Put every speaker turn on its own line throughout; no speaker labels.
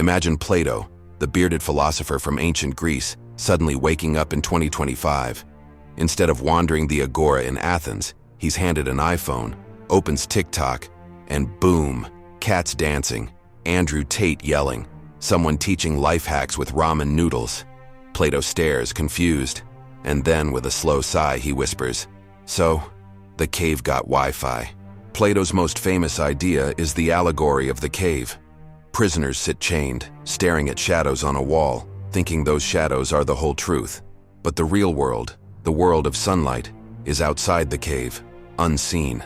Imagine Plato, the bearded philosopher from ancient Greece, suddenly waking up in 2025. Instead of wandering the agora in Athens, he's handed an iPhone, opens TikTok, and boom, cats dancing, Andrew Tate yelling, someone teaching life hacks with ramen noodles. Plato stares, confused, and then with a slow sigh he whispers, "So, the cave got Wi-Fi." Plato's most famous idea is the allegory of the cave. Prisoners sit chained, staring at shadows on a wall, thinking those shadows are the whole truth. But the real world, the world of sunlight, is outside the cave, unseen.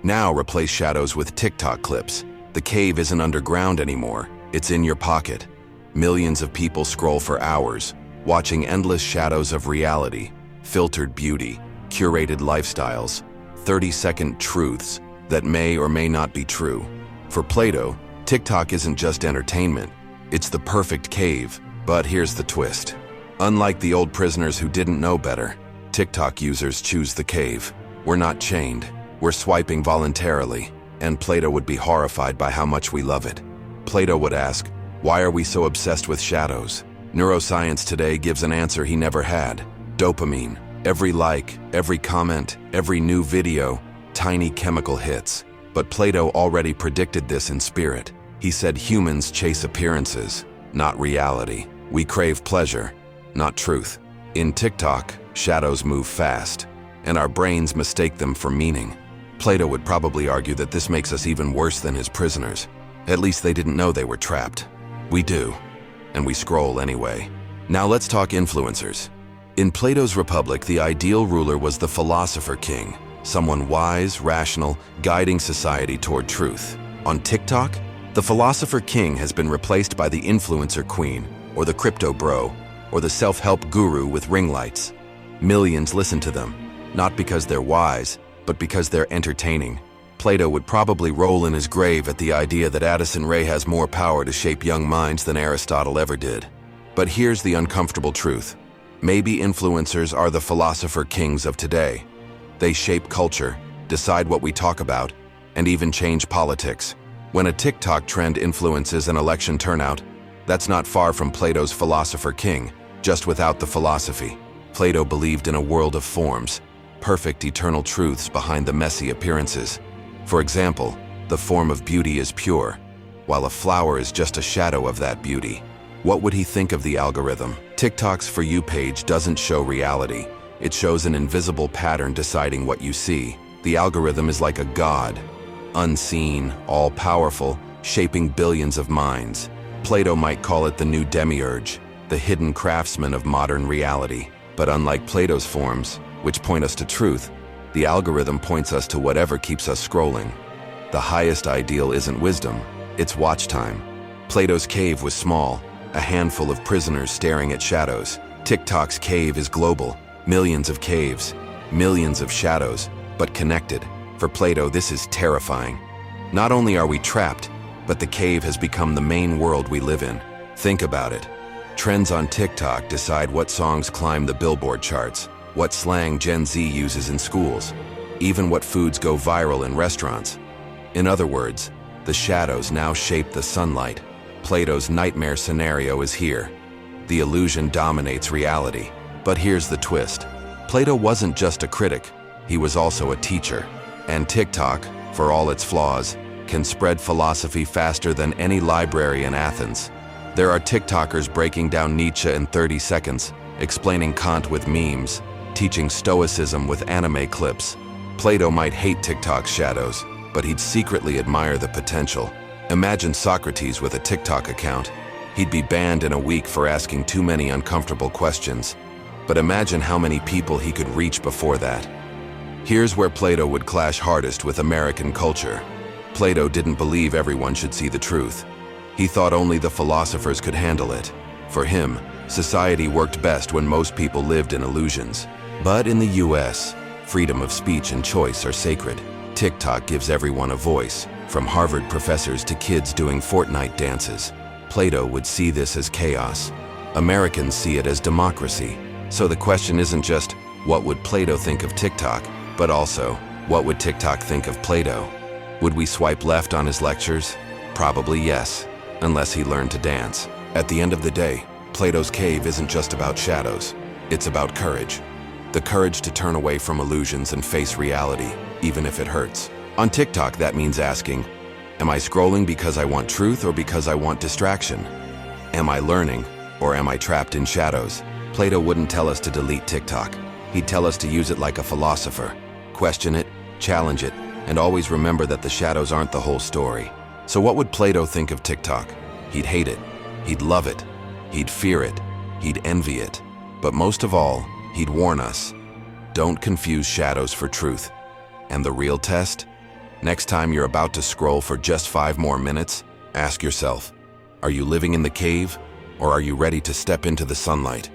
Now replace shadows with TikTok clips. The cave isn't underground anymore, it's in your pocket. Millions of people scroll for hours, watching endless shadows of reality, filtered beauty, curated lifestyles, 30-second truths that may or may not be true. For Plato, TikTok isn't just entertainment, it's the perfect cave. But here's the twist. Unlike the old prisoners who didn't know better, TikTok users choose the cave. We're not chained, we're swiping voluntarily, and Plato would be horrified by how much we love it. Plato would ask, why are we so obsessed with shadows? Neuroscience today gives an answer he never had. Dopamine. Every like, every comment, every new video, tiny chemical hits. But Plato already predicted this in spirit. He said humans chase appearances, not reality. We crave pleasure, not truth. In TikTok, shadows move fast, and our brains mistake them for meaning. Plato would probably argue that this makes us even worse than his prisoners. At least they didn't know they were trapped. We do, and we scroll anyway. Now let's talk influencers. In Plato's Republic, the ideal ruler was the philosopher king, someone wise, rational, guiding society toward truth. On TikTok, the philosopher king has been replaced by the influencer queen, or the crypto bro, or the self-help guru with ring lights. Millions listen to them, not because they're wise, but because they're entertaining. Plato would probably roll in his grave at the idea that Addison Rae has more power to shape young minds than Aristotle ever did. But here's the uncomfortable truth. Maybe influencers are the philosopher kings of today. They shape culture, decide what we talk about, and even change politics. When a TikTok trend influences an election turnout, that's not far from Plato's philosopher king, just without the philosophy. Plato believed in a world of forms, perfect eternal truths behind the messy appearances. For example, the form of beauty is pure, while a flower is just a shadow of that beauty. What would he think of the algorithm? TikTok's For You page doesn't show reality. It shows an invisible pattern deciding what you see. The algorithm is like a god, unseen, all-powerful, shaping billions of minds. Plato might call it the new demiurge, the hidden craftsman of modern reality. But unlike Plato's forms, which point us to truth, the algorithm points us to whatever keeps us scrolling. The highest ideal isn't wisdom, it's watch time. Plato's cave was small, a handful of prisoners staring at shadows. TikTok's cave is global, millions of caves, millions of shadows, but connected. For Plato, this is terrifying. Not only are we trapped, but the cave has become the main world we live in. Think about it. Trends on TikTok decide what songs climb the Billboard charts, what slang Gen Z uses in schools, even what foods go viral in restaurants. In other words, the shadows now shape the sunlight. Plato's nightmare scenario is here. The illusion dominates reality. But here's the twist. Plato wasn't just a critic, he was also a teacher. And TikTok, for all its flaws, can spread philosophy faster than any library in Athens. There are TikTokers breaking down Nietzsche in 30 seconds, explaining Kant with memes, teaching Stoicism with anime clips. Plato might hate TikTok's shadows, but he'd secretly admire the potential. Imagine Socrates with a TikTok account. He'd be banned in a week for asking too many uncomfortable questions. But imagine how many people he could reach before that. Here's where Plato would clash hardest with American culture. Plato didn't believe everyone should see the truth. He thought only the philosophers could handle it. For him, society worked best when most people lived in illusions. But in the US, freedom of speech and choice are sacred. TikTok gives everyone a voice, from Harvard professors to kids doing Fortnite dances. Plato would see this as chaos. Americans see it as democracy. So the question isn't just, what would Plato think of TikTok? But also, what would TikTok think of Plato? Would we swipe left on his lectures? Probably yes. unless he learned to dance. At the end of the day, Plato's cave isn't just about shadows. It's about courage. The courage to turn away from illusions and face reality, even if it hurts. On TikTok, that means asking, am I scrolling because I want truth or because I want distraction? Am I learning or am I trapped in shadows? Plato wouldn't tell us to delete TikTok. He'd tell us to use it like a philosopher. Question it, challenge it, and always remember that the shadows aren't the whole story. So what would Plato think of TikTok? He'd hate it. He'd love it. He'd fear it. He'd envy it. But most of all, he'd warn us. Don't confuse shadows for truth. And the real test? Next time you're about to scroll for just 5 more minutes, ask yourself, are you living in the cave or are you ready to step into the sunlight?